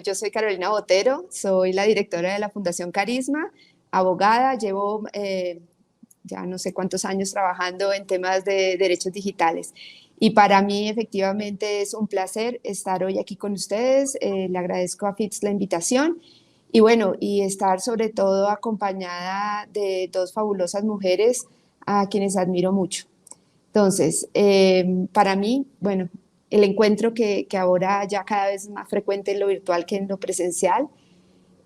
yo soy Carolina Botero, soy la directora de la Fundación Carisma, abogada, llevo ya no sé cuántos años trabajando en temas de derechos digitales. Y para mí efectivamente es un placer estar hoy aquí con ustedes. Le agradezco a FITS la invitación y bueno, y estar sobre todo acompañada de dos fabulosas mujeres a quienes admiro mucho. Entonces, para mí, bueno, el encuentro que ahora ya cada vez es más frecuente en lo virtual que en lo presencial,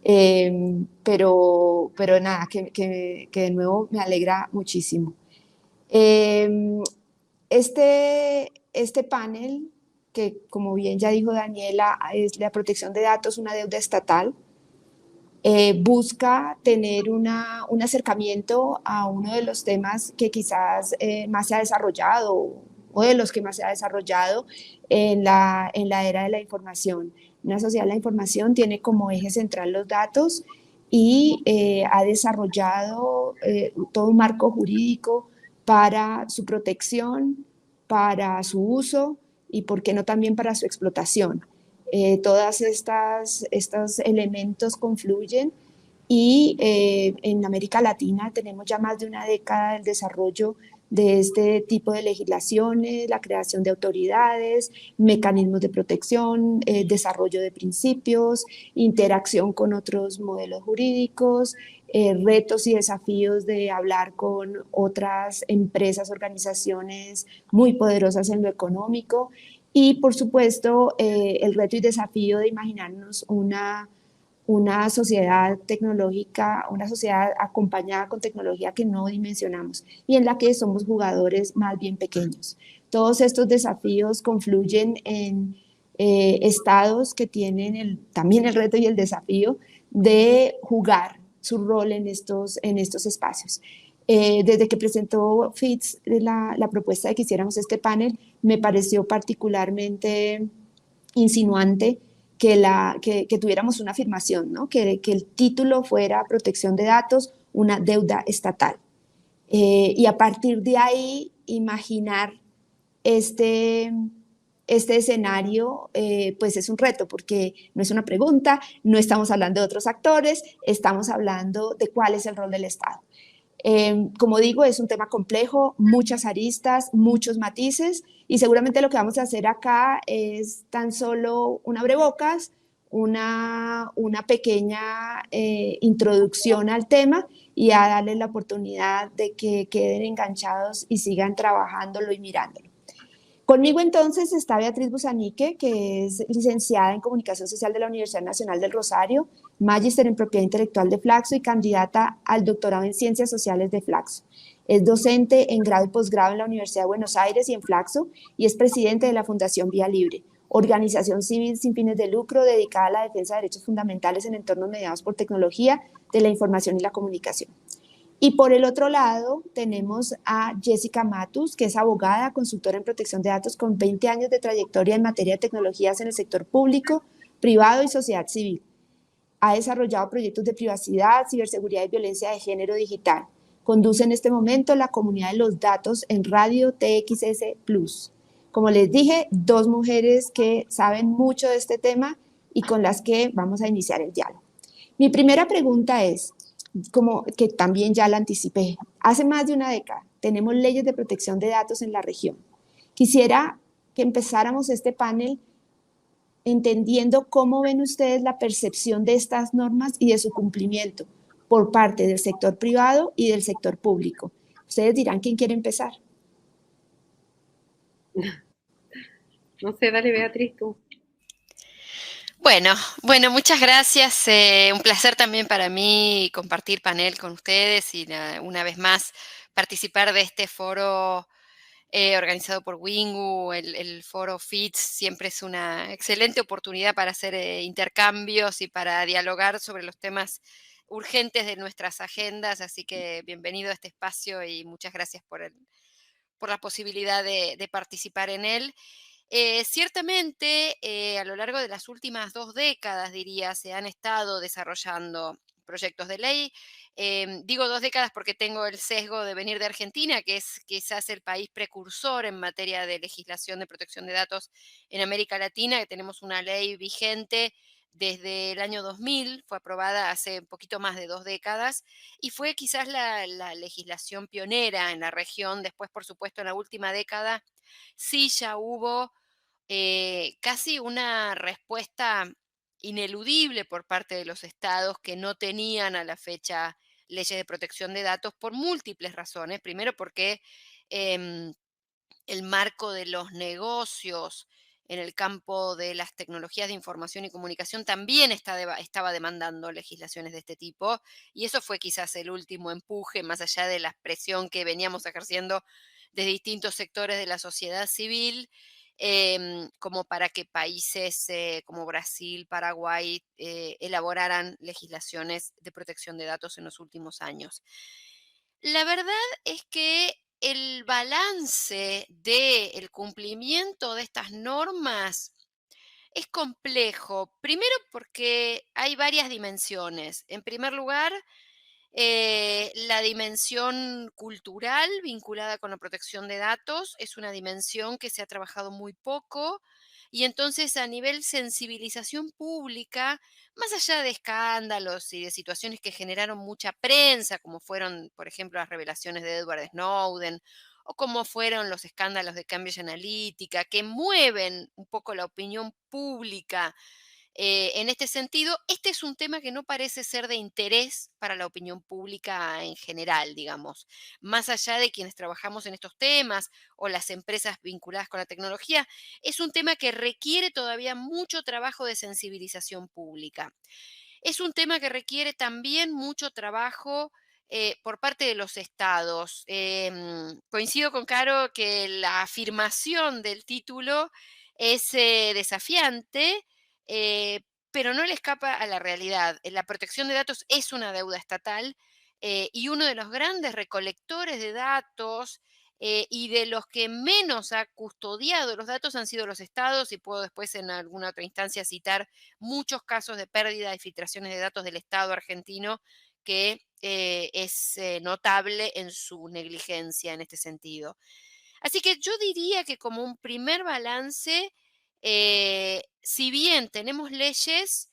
pero nada, que de nuevo me alegra muchísimo. Eh, este panel, que como bien ya dijo Daniela, es la protección de datos, una deuda estatal, busca tener un acercamiento a uno de los temas que quizás más se ha desarrollado o de los que más se ha desarrollado en la era de la información. Una sociedad de la información tiene como eje central los datos y ha desarrollado todo un marco jurídico para su protección, para su uso y, por qué no, también para su explotación. Todas estos elementos confluyen y en América Latina tenemos ya más de una década del desarrollo de este tipo de legislaciones, la creación de autoridades, mecanismos de protección, desarrollo de principios, interacción con otros modelos jurídicos, retos y desafíos de hablar con otras empresas, organizaciones muy poderosas en lo económico y, por supuesto, el reto y desafío de imaginarnos una sociedad tecnológica, una sociedad acompañada con tecnología que no dimensionamos y en la que somos jugadores más bien pequeños. Todos estos desafíos confluyen en estados que tienen también el reto y el desafío de jugar su rol en estos espacios. Desde que presentó FITS la propuesta de que hiciéramos este panel, me pareció particularmente insinuante que tuviéramos una afirmación, ¿no? Que el título fuera Protección de Datos, una deuda estatal. Y a partir de ahí, imaginar este, este escenario, pues es un reto, porque no es una pregunta, no estamos hablando de otros actores, estamos hablando de cuál es el rol del Estado. Como digo, es un tema complejo, muchas aristas, muchos matices y seguramente lo que vamos a hacer acá es tan solo un abrebocas, una pequeña introducción al tema y a darles la oportunidad de que queden enganchados y sigan trabajándolo y mirándolo. Conmigo entonces está Beatriz Busanique, que es licenciada en Comunicación Social de la Universidad Nacional del Rosario, magíster en Propiedad Intelectual de Flaxo y candidata al doctorado en Ciencias Sociales de Flaxo. Es docente en grado y posgrado en la Universidad de Buenos Aires y en Flaxo y es presidente de la Fundación Vía Libre, organización civil sin fines de lucro dedicada a la defensa de derechos fundamentales en entornos mediados por tecnología de la información y la comunicación. Y por el otro lado tenemos a Jessica Matus, que es abogada, consultora en protección de datos con 20 años de trayectoria en materia de tecnologías en el sector público, privado y sociedad civil. Ha desarrollado proyectos de privacidad, ciberseguridad y violencia de género digital. Conduce en este momento la comunidad de los datos en Radio TXS Plus. Como les dije, dos mujeres que saben mucho de este tema y con las que vamos a iniciar el diálogo. Mi primera pregunta es, como que también ya la anticipé, hace más de una década tenemos leyes de protección de datos en la región. Quisiera que empezáramos este panel entendiendo cómo ven ustedes la percepción de estas normas y de su cumplimiento por parte del sector privado y del sector público. Ustedes dirán quién quiere empezar. No sé, dale Beatriz tú. Bueno, muchas gracias. Un placer también para mí compartir panel con ustedes y una vez más participar de este foro organizado por Wingu, el foro FITS. Siempre es una excelente oportunidad para hacer intercambios y para dialogar sobre los temas urgentes de nuestras agendas. Así que bienvenido a este espacio y muchas gracias por la posibilidad de participar en él. Ciertamente, a lo largo de las últimas 2 décadas, diría, se han estado desarrollando proyectos de ley. Digo 2 décadas porque tengo el sesgo de venir de Argentina, que es quizás el país precursor en materia de legislación de protección de datos en América Latina, que tenemos una ley vigente desde el año 2000, fue aprobada hace un poquito más de 2 décadas y fue quizás la legislación pionera en la región. Después, por supuesto, en la última década sí ya hubo casi una respuesta ineludible por parte de los estados que no tenían a la fecha leyes de protección de datos por múltiples razones. Primero porque em, el marco de los negocios en el campo de las tecnologías de información y comunicación también estaba demandando legislaciones de este tipo, y eso fue quizás el último empuje, más allá de la presión que veníamos ejerciendo de distintos sectores de la sociedad civil, como para que países como Brasil, Paraguay, elaboraran legislaciones de protección de datos en los últimos años. La verdad es que el balance del cumplimiento de estas normas es complejo. Primero porque hay varias dimensiones. En primer lugar, la dimensión cultural vinculada con la protección de datos es una dimensión que se ha trabajado muy poco, y entonces a nivel sensibilización pública, más allá de escándalos y de situaciones que generaron mucha prensa, como fueron, por ejemplo, las revelaciones de Edward Snowden, o como fueron los escándalos de Cambridge Analytica, que mueven un poco la opinión pública en este sentido, este es un tema que no parece ser de interés para la opinión pública en general, digamos. Más allá de quienes trabajamos en estos temas o las empresas vinculadas con la tecnología, es un tema que requiere todavía mucho trabajo de sensibilización pública. Es un tema que requiere también mucho trabajo por parte de los estados. Coincido con Caro que la afirmación del título es desafiante, eh, pero no le escapa a la realidad. La protección de datos es una deuda estatal, y uno de los grandes recolectores de datos y de los que menos ha custodiado los datos han sido los estados, y puedo después en alguna otra instancia citar muchos casos de pérdida y filtraciones de datos del Estado argentino, que es notable en su negligencia en este sentido. Así que yo diría que como un primer balance, si bien tenemos leyes,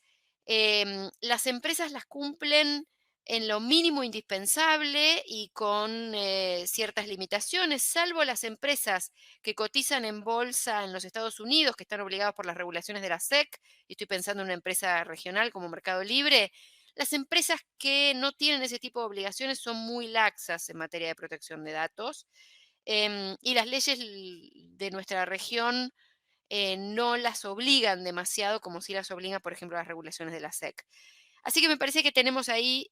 las empresas las cumplen en lo mínimo indispensable y con ciertas limitaciones, salvo las empresas que cotizan en bolsa en los Estados Unidos, que están obligadas por las regulaciones de la SEC, y estoy pensando en una empresa regional como Mercado Libre. Las empresas que no tienen ese tipo de obligaciones son muy laxas en materia de protección de datos, y las leyes de nuestra región no las obligan demasiado como si las obligan, por ejemplo, las regulaciones de la SEC. Así que me parece que tenemos ahí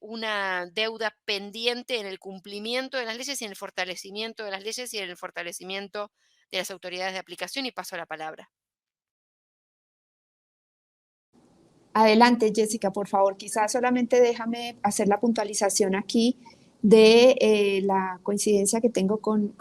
una deuda pendiente en el cumplimiento de las leyes y en el fortalecimiento de las leyes y en el fortalecimiento de las autoridades de aplicación, y paso a la palabra. Adelante, Jessica, por favor. Quizás solamente déjame hacer la puntualización aquí de la coincidencia que tengo con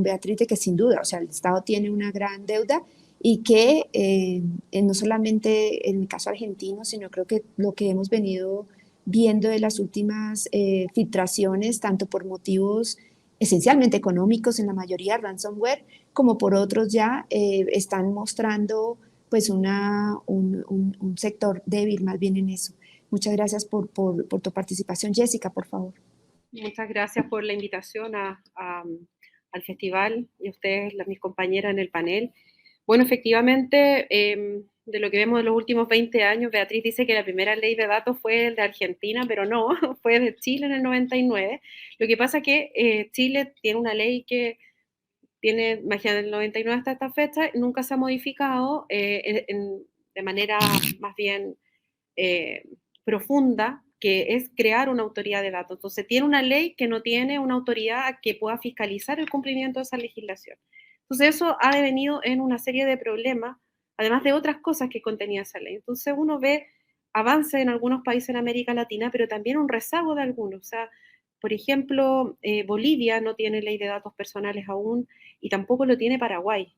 Beatriz, de que sin duda, o sea, el Estado tiene una gran deuda y que no solamente en el caso argentino, sino creo que lo que hemos venido viendo de las últimas filtraciones, tanto por motivos esencialmente económicos en la mayoría, ransomware, como por otros ya, están mostrando pues un sector débil más bien en eso. Muchas gracias por tu participación. Jessica, por favor. Muchas gracias por la invitación al festival y a ustedes, mis compañeras en el panel. Bueno, efectivamente, de lo que vemos en los últimos 20 años, Beatriz dice que la primera ley de datos fue el de Argentina, pero no, fue de Chile en el 99. Lo que pasa es que Chile tiene una ley que tiene, imagínate, del 99 hasta esta fecha, nunca se ha modificado de manera más bien profunda, que es crear una autoridad de datos. Entonces, tiene una ley que no tiene una autoridad que pueda fiscalizar el cumplimiento de esa legislación. Entonces, eso ha devenido en una serie de problemas, además de otras cosas que contenía esa ley. Entonces, uno ve avances en algunos países en América Latina, pero también un rezago de algunos. O sea, por ejemplo, Bolivia no tiene ley de datos personales aún y tampoco lo tiene Paraguay.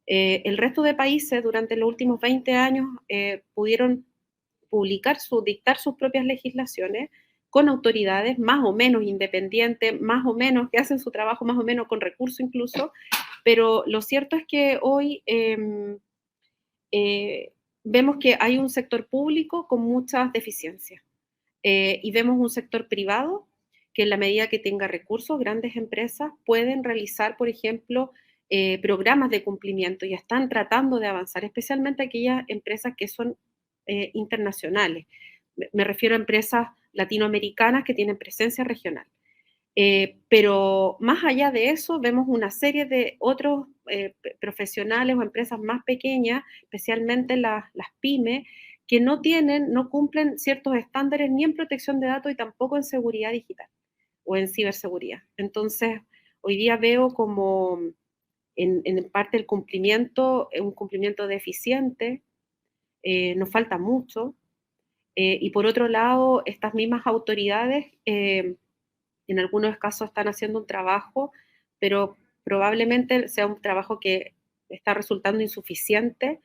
El resto de países durante los últimos 20 años pudieron dictar sus propias legislaciones con autoridades más o menos independientes, más o menos que hacen su trabajo más o menos con recursos incluso, pero lo cierto es que hoy vemos que hay un sector público con muchas deficiencias y vemos un sector privado que en la medida que tenga recursos, grandes empresas pueden realizar, por ejemplo, programas de cumplimiento y están tratando de avanzar, especialmente aquellas empresas que son internacionales. Me refiero a empresas latinoamericanas que tienen presencia regional. Pero más allá de eso, vemos una serie de otros profesionales o empresas más pequeñas, especialmente las pymes, que no cumplen ciertos estándares ni en protección de datos y tampoco en seguridad digital o en ciberseguridad. Entonces, hoy día veo como en parte el cumplimiento, un cumplimiento deficiente, nos falta mucho, y por otro lado, estas mismas autoridades en algunos casos están haciendo un trabajo, pero probablemente sea un trabajo que está resultando insuficiente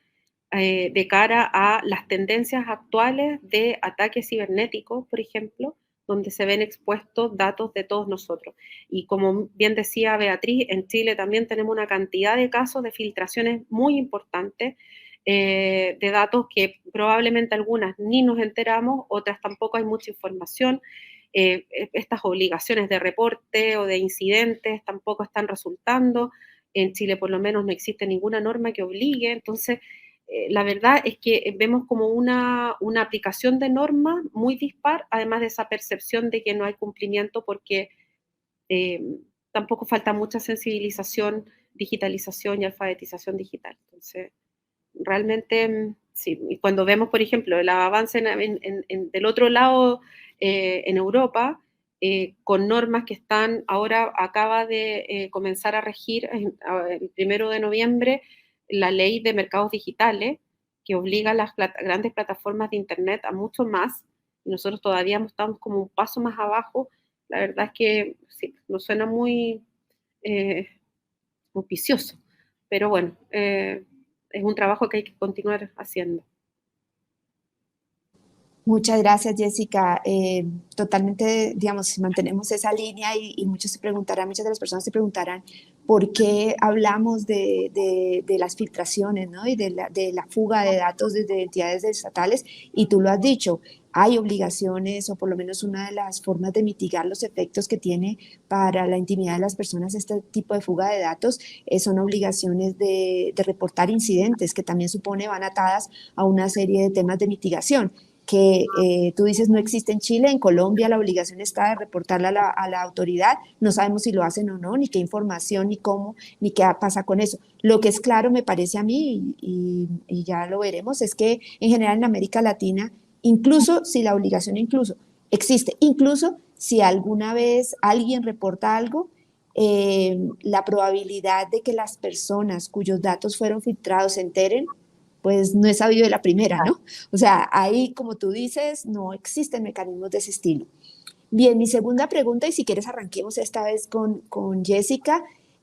de cara a las tendencias actuales de ataques cibernéticos, por ejemplo, donde se ven expuestos datos de todos nosotros. Y como bien decía Beatriz, en Chile también tenemos una cantidad de casos de filtraciones muy importantes de datos que probablemente algunas ni nos enteramos, otras tampoco hay mucha información. Estas obligaciones de reporte o de incidentes tampoco están resultando. En Chile por lo menos no existe ninguna norma que obligue. Entonces, la verdad es que vemos como una aplicación de normas muy dispar, además de esa percepción de que no hay cumplimiento porque eh, tampoco falta mucha sensibilización, digitalización y alfabetización digital. Entonces, realmente, sí, y cuando vemos, por ejemplo, el avance del otro lado, en Europa, con normas que están ahora, acaba de comenzar a regir el 1 de noviembre la ley de mercados digitales, que obliga a las grandes plataformas de Internet a mucho más, y nosotros todavía estamos como un paso más abajo. La verdad es que sí, nos suena muy eh, auspicioso, pero bueno, es un trabajo que hay que continuar haciendo. Muchas gracias, Jessica. Totalmente, digamos, si mantenemos esa línea y muchos se preguntarán, muchas de las personas se preguntarán por qué hablamos de las filtraciones, ¿no? Y de la fuga de datos desde entidades estatales. Y tú lo has dicho, hay obligaciones o por lo menos una de las formas de mitigar los efectos que tiene para la intimidad de las personas este tipo de fuga de datos son obligaciones de reportar incidentes que también supone van atadas a una serie de temas de mitigación que tú dices no existe en Chile, en Colombia la obligación está de reportarla a la autoridad, no sabemos si lo hacen o no, ni qué información, ni cómo, ni qué pasa con eso. Lo que es claro, me parece a mí, y ya lo veremos, es que en general en América Latina, incluso si la obligación incluso existe, incluso si alguna vez alguien reporta algo, la probabilidad de que las personas cuyos datos fueron filtrados se enteren pues no es sabido de la primera, ¿no? O sea, ahí, como tú dices, no existen mecanismos de ese estilo. Bien, mi segunda pregunta, y si quieres arranquemos esta vez con Jessica,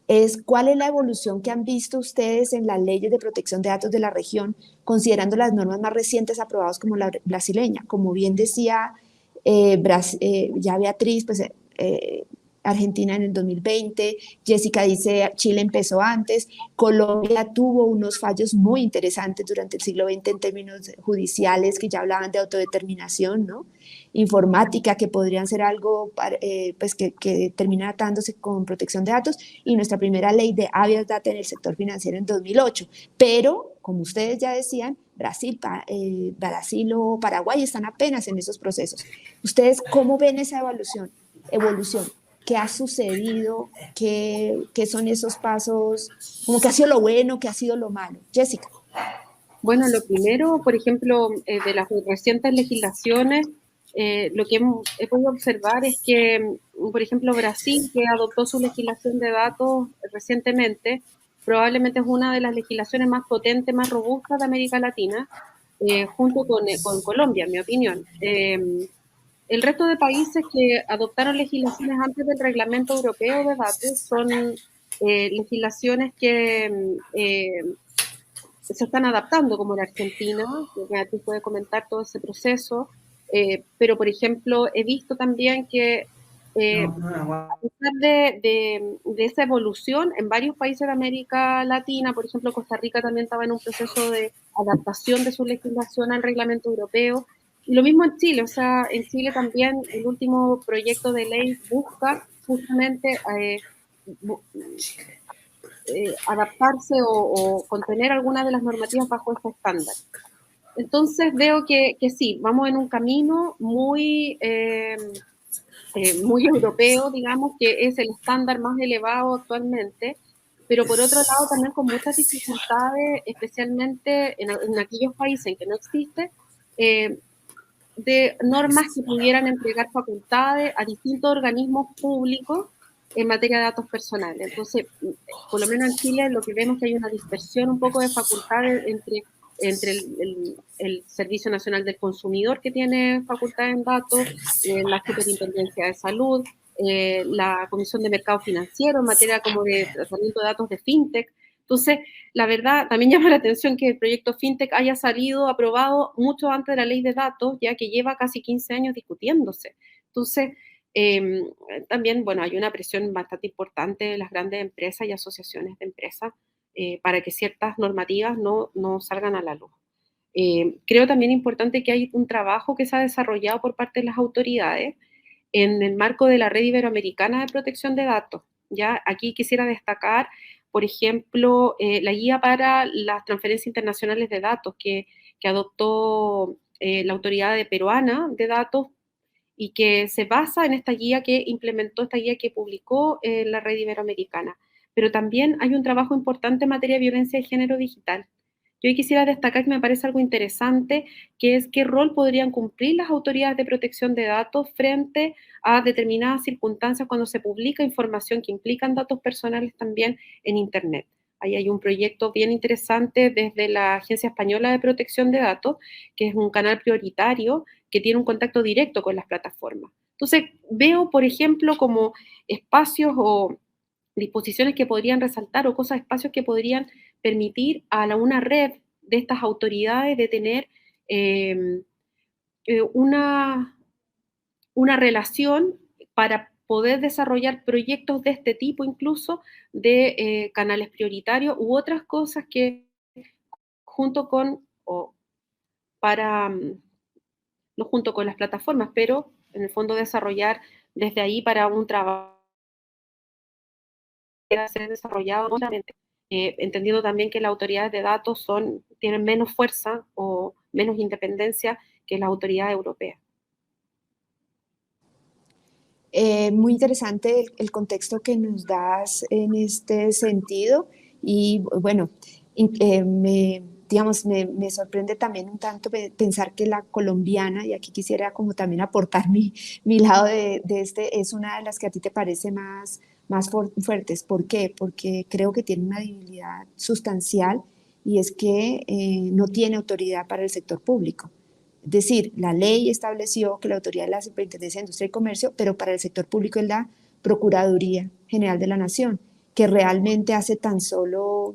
es ¿cuál es la evolución que han visto ustedes en las leyes de protección de datos de la región, considerando las normas más recientes aprobadas como la brasileña? Como bien decía ya Beatriz, pues Argentina en el 2020, Jessica dice Chile empezó antes, Colombia tuvo unos fallos muy interesantes durante el siglo XX en términos judiciales que ya hablaban de autodeterminación, ¿no? Informática, que podrían ser algo pues que termina atándose con protección de datos, y nuestra primera ley de habeas data en el sector financiero en 2008. Pero, como ustedes ya decían, Brasil o Paraguay están apenas en esos procesos. ¿Ustedes cómo ven esa evolución? ¿Qué ha sucedido? ¿Qué son esos pasos? Como que ha sido lo bueno, qué ha sido lo malo. Jessica. Bueno, lo primero, por ejemplo, de las recientes legislaciones, lo que he podido observar es que, por ejemplo, Brasil, que adoptó su legislación de datos recientemente, probablemente es una de las legislaciones más potentes, más robustas de América Latina, junto con Colombia, en mi opinión. El resto de países que adoptaron legislaciones antes del Reglamento Europeo de Datos son legislaciones que se están adaptando, como la Argentina, que tú puedes comentar todo ese proceso, pero por ejemplo he visto también que A pesar de esa evolución, en varios países de América Latina, por ejemplo, Costa Rica también estaba en un proceso de adaptación de su legislación al reglamento europeo, y lo mismo en Chile, o sea, en Chile también el último proyecto de ley busca justamente adaptarse o contener algunas de las normativas bajo este estándar. Entonces veo que sí, vamos en un camino muy europeo, digamos, que es el estándar más elevado actualmente, pero por otro lado también con muchas dificultades, especialmente en aquellos países en que no existe, de normas que pudieran entregar facultades a distintos organismos públicos en materia de datos personales. Entonces, por lo menos en Chile lo que vemos es que hay una dispersión un poco de facultades entre el Servicio Nacional del Consumidor, que tiene facultades en datos, la Superintendencia de Salud, la Comisión de Mercado Financiero en materia como de tratamiento de datos de fintech. Entonces, la verdad, también llama la atención que el proyecto fintech haya salido aprobado mucho antes de la ley de datos, ya que lleva casi 15 años discutiéndose. Entonces, también, bueno, hay una presión bastante importante de las grandes empresas y asociaciones de empresas para que ciertas normativas no salgan a la luz. Creo también importante que hay un trabajo que se ha desarrollado por parte de las autoridades en el marco de la Red Iberoamericana de Protección de Datos. ¿Ya? Aquí quisiera destacar, por ejemplo, la guía para las transferencias internacionales de datos que adoptó la autoridad peruana de datos y que se basa en esta guía que implementó, esta guía que publicó la Red Iberoamericana. Pero también hay un trabajo importante en materia de violencia de género digital. Yo quisiera destacar que me parece algo interesante, que es qué rol podrían cumplir las autoridades de protección de datos frente a determinadas circunstancias cuando se publica información que implican datos personales también en Internet. Ahí hay un proyecto bien interesante desde la Agencia Española de Protección de Datos, que es un canal prioritario que tiene un contacto directo con las plataformas. Entonces, veo, por ejemplo, como espacios o disposiciones que podrían resaltar o cosas, espacios que podrían permitir una red de estas autoridades de tener eh, una relación para poder desarrollar proyectos de este tipo, incluso de canales prioritarios u otras cosas que junto con, o para, no junto con las plataformas, pero en el fondo desarrollar desde ahí para un trabajo que debe ser desarrollado nuevamente, entendiendo también que las autoridades de datos tienen menos fuerza o menos independencia que las autoridades europeas. Muy interesante el contexto que nos das en este sentido y bueno, digamos, me sorprende también un tanto pensar que la colombiana, y aquí quisiera como también aportar mi lado de este, es una de las que a ti te parece más fuertes. ¿Por qué? Porque creo que tiene una debilidad sustancial y es que no tiene autoridad para el sector público. Es decir, la ley estableció que la autoridad de la Superintendencia de Industria y Comercio, pero para el sector público es la Procuraduría General de la Nación, que realmente hace tan solo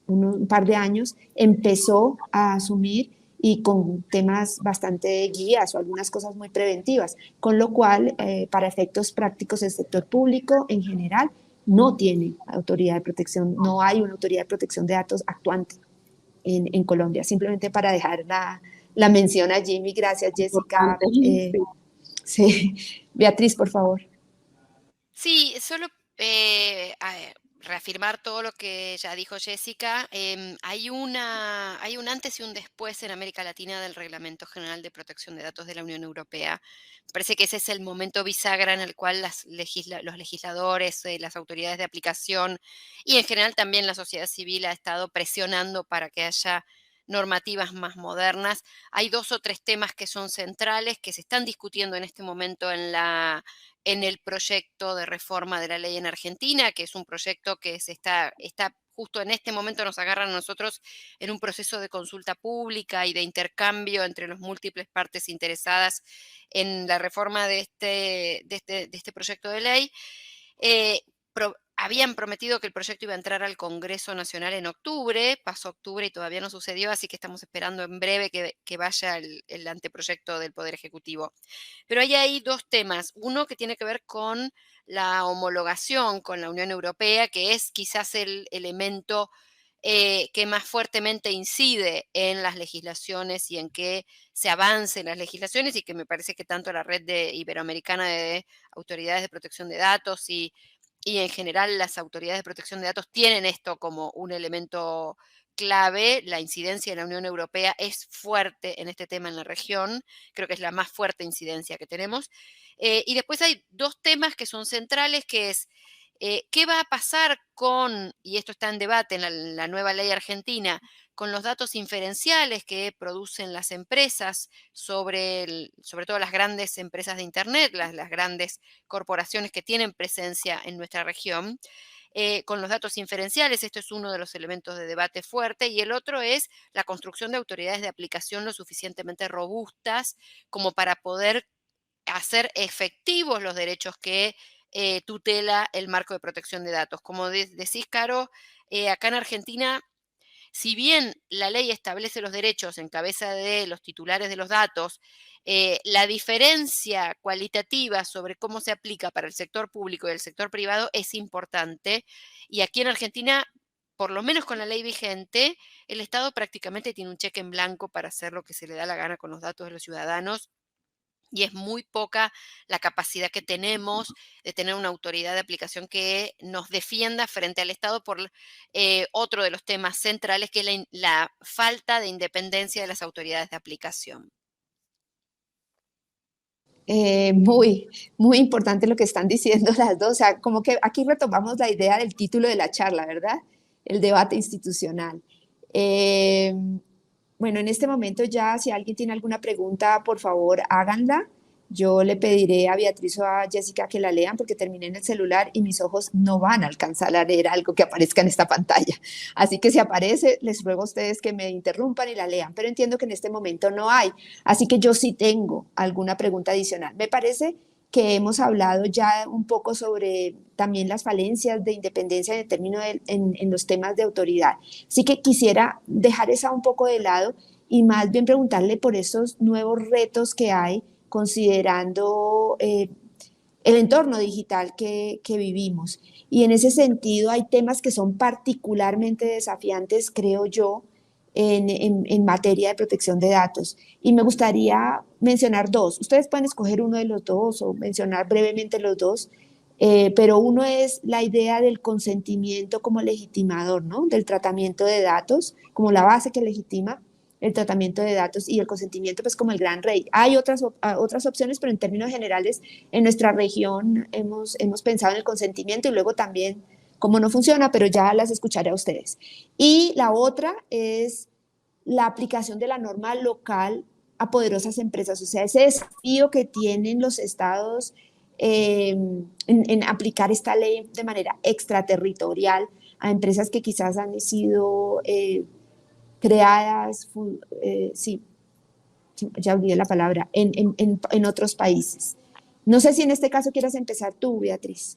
un par de años empezó a asumir y con temas bastante guías o algunas cosas muy preventivas, con lo cual, para efectos prácticos, el sector público en general no tiene autoridad de protección, no hay una autoridad de protección de datos actuante en Colombia, simplemente para dejar la mención a Jimmy. Gracias, Jessica. Importante, sí. Sí. Beatriz, por favor. Sí, solo reafirmar todo lo que ya dijo Jessica. Hay un antes y un después en América Latina del Reglamento General de Protección de Datos de la Unión Europea. Parece que ese es el momento bisagra en el cual los legisladores, las autoridades de aplicación y en general también la sociedad civil ha estado presionando para que haya normativas más modernas. Hay dos o tres temas que son centrales, que se están discutiendo en este momento en el proyecto de reforma de la ley en Argentina, que es un proyecto que está justo en este momento nos agarran a nosotros en un proceso de consulta pública y de intercambio entre las múltiples partes interesadas en la reforma de este proyecto de ley. Eh, habían prometido que el proyecto iba a entrar al Congreso Nacional en octubre, pasó octubre y todavía no sucedió, así que estamos esperando en breve que vaya el anteproyecto del Poder Ejecutivo. Pero hay ahí dos temas. Uno que tiene que ver con la homologación con la Unión Europea, que es quizás el elemento que más fuertemente incide en las legislaciones y en que se avance en las legislaciones y que me parece que tanto la red iberoamericana de autoridades de protección de datos y en general las autoridades de protección de datos tienen esto como un elemento clave. La incidencia de la Unión Europea es fuerte en este tema en la región, creo que es la más fuerte incidencia que tenemos. Y después hay dos temas que son centrales, que es qué va a pasar con, y esto está en debate en la nueva ley argentina, con los datos inferenciales que producen las empresas sobre todo las grandes empresas de Internet, las grandes corporaciones que tienen presencia en nuestra región, con los datos inferenciales. Esto es uno de los elementos de debate fuerte, y el otro es la construcción de autoridades de aplicación lo suficientemente robustas como para poder hacer efectivos los derechos que tutela el marco de protección de datos. Como decís, Caro, acá en Argentina, si bien la ley establece los derechos en cabeza de los titulares de los datos, la diferencia cualitativa sobre cómo se aplica para el sector público y el sector privado es importante. Y aquí en Argentina, por lo menos con la ley vigente, el Estado prácticamente tiene un cheque en blanco para hacer lo que se le da la gana con los datos de los ciudadanos, y es muy poca la capacidad que tenemos de tener una autoridad de aplicación que nos defienda frente al Estado por otro de los temas centrales, que es la falta de independencia de las autoridades de aplicación. Muy, muy importante lo que están diciendo las dos. O sea, como que aquí retomamos la idea del título de la charla, ¿verdad? El debate institucional. Eh, bueno, en este momento ya, si alguien tiene alguna pregunta, por favor, háganla. Yo le pediré a Beatriz o a Jessica que la lean porque terminé en el celular y mis ojos no van a alcanzar a leer algo que aparezca en esta pantalla. Así que si aparece, les ruego a ustedes que me interrumpan y la lean, pero entiendo que en este momento no hay. Así que yo sí tengo alguna pregunta adicional. Me parece que hemos hablado ya un poco sobre también las falencias de independencia en el término en los temas de autoridad. Así que quisiera dejar esa un poco de lado y más bien preguntarle por esos nuevos retos que hay considerando el entorno digital que vivimos. Y en ese sentido hay temas que son particularmente desafiantes, creo yo, en materia de protección de datos. Y me gustaría mencionar dos. Ustedes pueden escoger uno de los dos o mencionar brevemente los dos, pero uno es la idea del consentimiento como legitimador, ¿no? Del tratamiento de datos como la base que legitima el tratamiento de datos, y el consentimiento pues como el gran rey. Hay otras opciones, pero en términos generales en nuestra región hemos pensado en el consentimiento y luego también cómo no funciona, pero ya las escucharé a ustedes. Y la otra es la aplicación de la norma local a poderosas empresas, o sea, ese desafío que tienen los estados en aplicar esta ley de manera extraterritorial a empresas que quizás han sido creadas, sí, ya olvidé la palabra, en otros países. No sé si en este caso quieras empezar tú, Beatriz.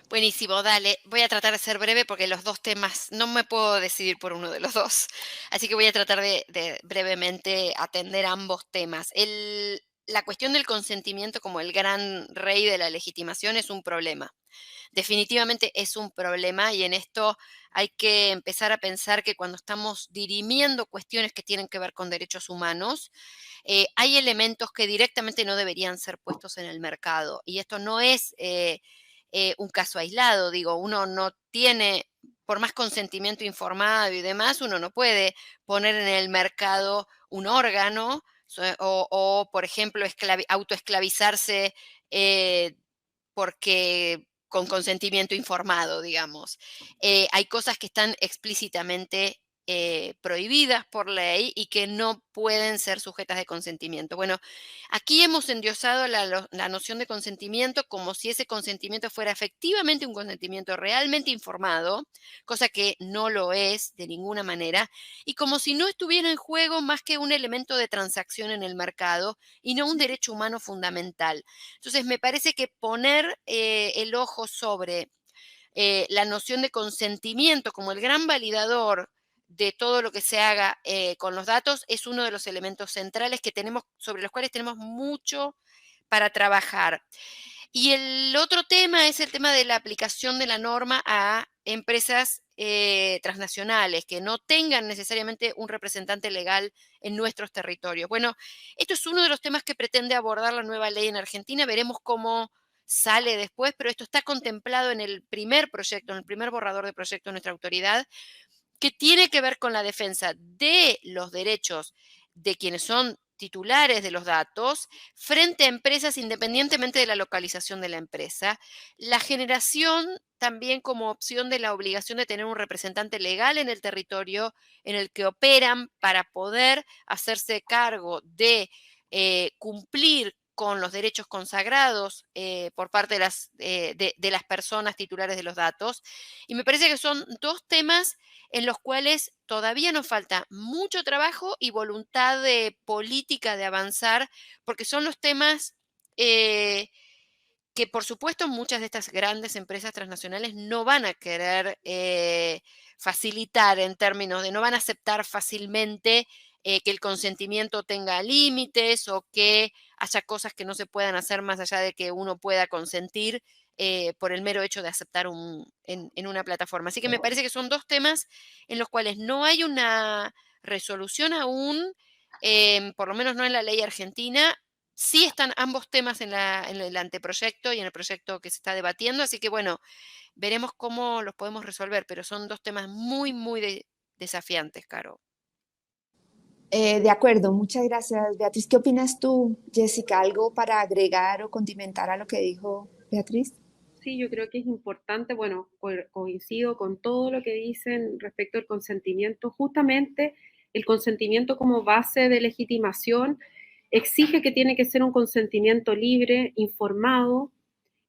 Buenísimo, dale. Voy a tratar de ser breve porque los dos temas, no me puedo decidir por uno de los dos. Así que voy a tratar de brevemente atender ambos temas. La cuestión del consentimiento como el gran rey de la legitimación es un problema. Definitivamente es un problema, y en esto hay que empezar a pensar que cuando estamos dirimiendo cuestiones que tienen que ver con derechos humanos, hay elementos que directamente no deberían ser puestos en el mercado. Y esto no es un caso aislado, digo, uno no tiene, por más consentimiento informado y demás, uno no puede poner en el mercado un órgano o, por ejemplo, autoesclavizarse porque con consentimiento informado, digamos. Hay cosas que están explícitamente prohibidas por ley y que no pueden ser sujetas de consentimiento. Bueno, aquí hemos endiosado la noción de consentimiento como si ese consentimiento fuera efectivamente un consentimiento realmente informado, cosa que no lo es de ninguna manera, y como si no estuviera en juego más que un elemento de transacción en el mercado y no un derecho humano fundamental. Entonces, me parece que poner el ojo sobre la noción de consentimiento como el gran validador de todo lo que se haga con los datos es uno de los elementos centrales que tenemos, sobre los cuales tenemos mucho para trabajar. Y el otro tema es el tema de la aplicación de la norma a empresas transnacionales que no tengan necesariamente un representante legal en nuestros territorios. Bueno, esto es uno de los temas que pretende abordar la nueva ley en Argentina. Veremos cómo sale después, pero esto está contemplado en el primer proyecto, en el primer borrador de proyecto de nuestra autoridad, que tiene que ver con la defensa de los derechos de quienes son titulares de los datos frente a empresas independientemente de la localización de la empresa, la generación también como opción de la obligación de tener un representante legal en el territorio en el que operan para poder hacerse cargo de cumplir con los derechos consagrados por parte de las personas titulares de los datos. Y me parece que son dos temas en los cuales todavía nos falta mucho trabajo y voluntad política de avanzar, porque son los temas que por supuesto muchas de estas grandes empresas transnacionales no van a querer facilitar en términos de, no van a aceptar fácilmente que el consentimiento tenga límites o que haya cosas que no se puedan hacer más allá de que uno pueda consentir por el mero hecho de aceptar en una plataforma. Así que me parece que son dos temas en los cuales no hay una resolución aún, por lo menos no en la ley argentina. Sí están ambos temas en el anteproyecto y en el proyecto que se está debatiendo, así que bueno, veremos cómo los podemos resolver, pero son dos temas muy, muy desafiantes, Caro. De acuerdo, muchas gracias, Beatriz. ¿Qué opinas tú, Jessica? ¿Algo para agregar o condimentar a lo que dijo Beatriz? Sí, yo creo que es importante, bueno, coincido con todo lo que dicen respecto al consentimiento. Justamente el consentimiento como base de legitimación exige que tiene que ser un consentimiento libre, informado,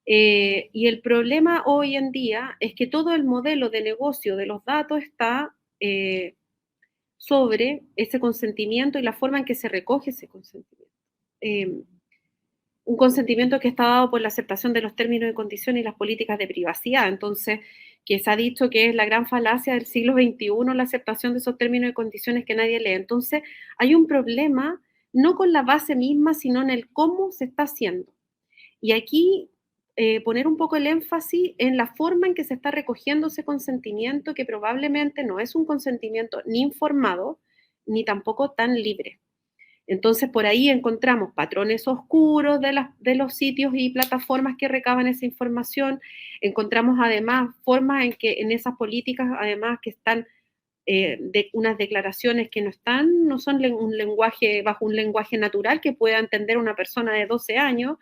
y el problema hoy en día es que todo el modelo de negocio de los datos está sobre ese consentimiento y la forma en que se recoge ese consentimiento. Un consentimiento que está dado por la aceptación de los términos y condiciones y las políticas de privacidad. Entonces, que se ha dicho que es la gran falacia del siglo XXI, la aceptación de esos términos y condiciones que nadie lee. Entonces, hay un problema no con la base misma, sino en el cómo se está haciendo. Y aquí poner un poco el énfasis en la forma en que se está recogiendo ese consentimiento, que probablemente no es un consentimiento ni informado, ni tampoco tan libre. Entonces, por ahí encontramos patrones oscuros de los sitios y plataformas que recaban esa información. Encontramos además formas en que en esas políticas, además que están de unas declaraciones que no son un lenguaje, bajo un lenguaje natural que pueda entender una persona de 12 años,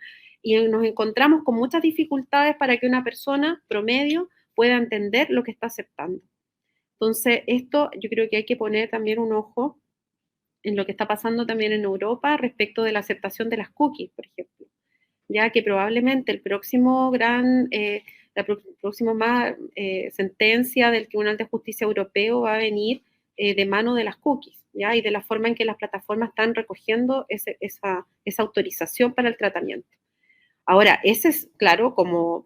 y nos encontramos con muchas dificultades para que una persona promedio pueda entender lo que está aceptando. Entonces, esto yo creo que hay que poner también un ojo en lo que está pasando también en Europa respecto de la aceptación de las cookies, por ejemplo, ya que probablemente el próximo la próxima sentencia del Tribunal de Justicia Europeo va a venir de mano de las cookies, ¿ya? Y de la forma en que las plataformas están recogiendo esa autorización para el tratamiento. Ahora, ese es claro,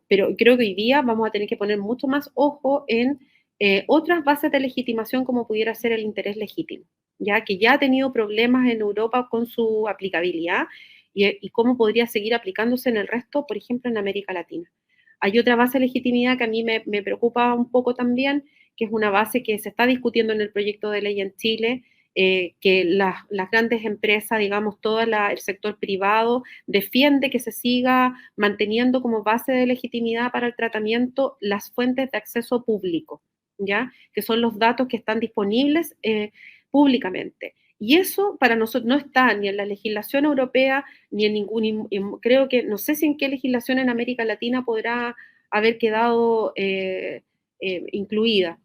pero creo que hoy día vamos a tener que poner mucho más ojo en otras bases de legitimación como pudiera ser el interés legítimo, ya que ya ha tenido problemas en Europa con su aplicabilidad y cómo podría seguir aplicándose en el resto, por ejemplo, en América Latina. Hay otra base de legitimidad que a mí me preocupa un poco también, que es una base que se está discutiendo en el proyecto de ley en Chile, que las grandes empresas, digamos, todo el sector privado defiende que se siga manteniendo como base de legitimidad para el tratamiento las fuentes de acceso público, ¿ya? Que son los datos que están disponibles públicamente. Y eso para nosotros no está ni en la legislación europea, ni en creo que, no sé si en qué legislación en América Latina podrá haber quedado incluida.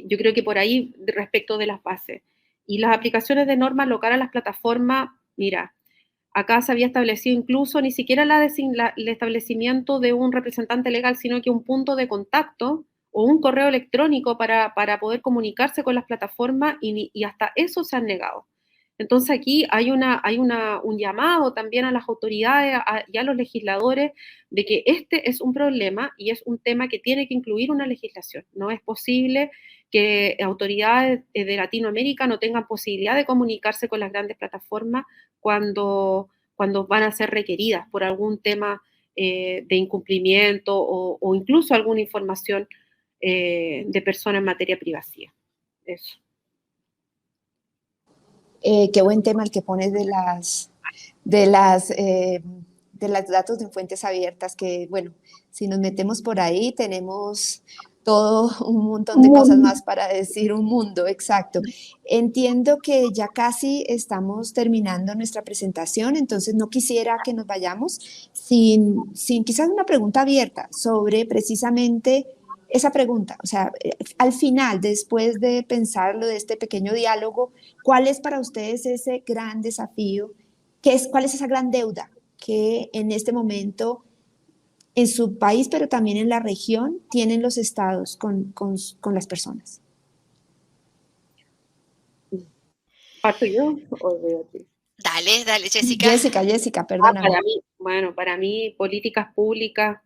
yo creo que por ahí respecto de las bases. Y las aplicaciones de norma local a las plataformas, mira, acá se había establecido incluso ni siquiera el establecimiento de un representante legal, sino que un punto de contacto o un correo electrónico para poder comunicarse con las plataformas y hasta eso se han negado. Entonces aquí hay un llamado también a las autoridades y a los legisladores de que este es un problema y es un tema que tiene que incluir una legislación. No es posible que autoridades de Latinoamérica no tengan posibilidad de comunicarse con las grandes plataformas cuando van a ser requeridas por algún tema de incumplimiento o incluso alguna información de personas en materia de privacidad. Eso. Qué buen tema el que pones de los datos de fuentes abiertas, que bueno, si nos metemos por ahí tenemos todo un montón de cosas más para decir, un mundo, exacto. Entiendo que ya casi estamos terminando nuestra presentación, entonces no quisiera que nos vayamos sin quizás una pregunta abierta sobre precisamente esa pregunta. O sea, al final, después de pensarlo, de este pequeño diálogo, ¿cuál es para ustedes ese gran desafío? ¿Cuál es esa gran deuda que en este momento en su país, pero también en la región, tienen los estados con las personas? ¿Parto yo o Beatriz? Dale, Jessica. Jessica, perdóname. Para mí, políticas públicas.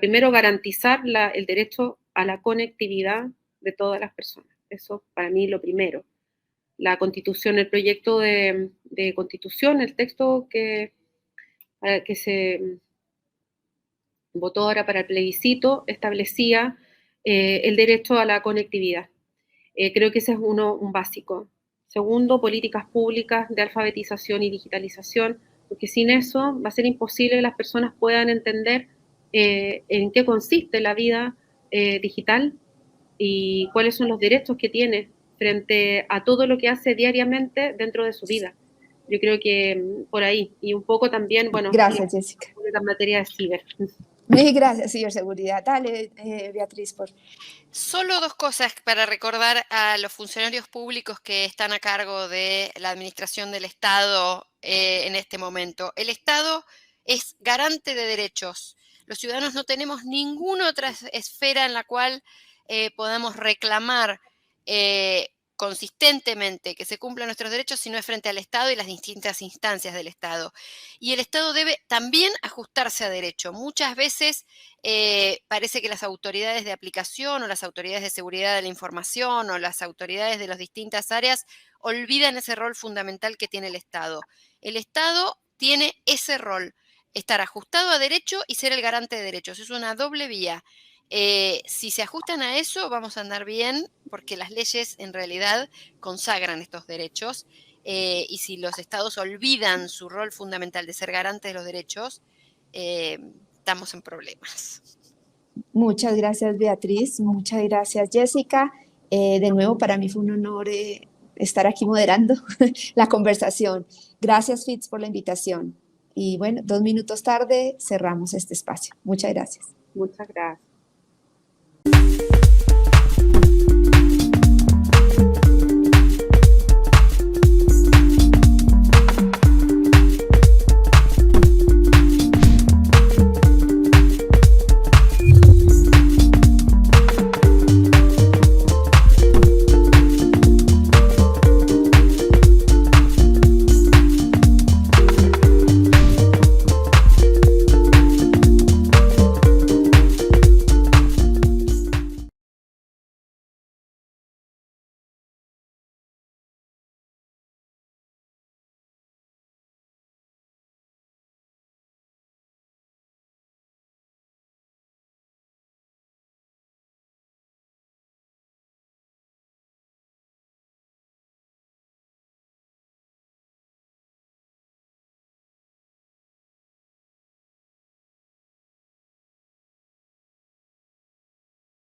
Primero, garantizar el derecho a la conectividad de todas las personas. Eso para mí lo primero. La Constitución, el proyecto de Constitución, el texto que se votó ahora para el plebiscito, establecía el derecho a la conectividad. Creo que ese es un básico. Segundo, políticas públicas de alfabetización y digitalización, porque sin eso va a ser imposible que las personas puedan entender en qué consiste la vida digital y cuáles son los derechos que tiene frente a todo lo que hace diariamente dentro de su vida. Yo creo que por ahí, y un poco también, bueno, gracias, Jessica. En materia de ciber. Mil gracias, ciberseguridad. Dale, Beatriz, por... Solo dos cosas para recordar a los funcionarios públicos que están a cargo de la administración del Estado en este momento. El Estado es garante de derechos. Los ciudadanos no tenemos ninguna otra esfera en la cual podamos reclamar consistentemente que se cumplan nuestros derechos si no es frente al Estado y las distintas instancias del Estado. Y el Estado debe también ajustarse a derecho. Muchas veces parece que las autoridades de aplicación o las autoridades de seguridad de la información o las autoridades de las distintas áreas olvidan ese rol fundamental que tiene el Estado. El Estado tiene ese rol, estar ajustado a derecho y ser el garante de derechos. Es una doble vía. Si se ajustan a eso, vamos a andar bien, porque las leyes en realidad consagran estos derechos, y si los estados olvidan su rol fundamental de ser garantes de los derechos, estamos en problemas. Muchas gracias, Beatriz. Muchas gracias, Jessica. De nuevo, para mí fue un honor estar aquí moderando la conversación. Gracias, Fitz, por la invitación. Y bueno, 2 minutos tarde cerramos este espacio. Muchas gracias. Muchas gracias.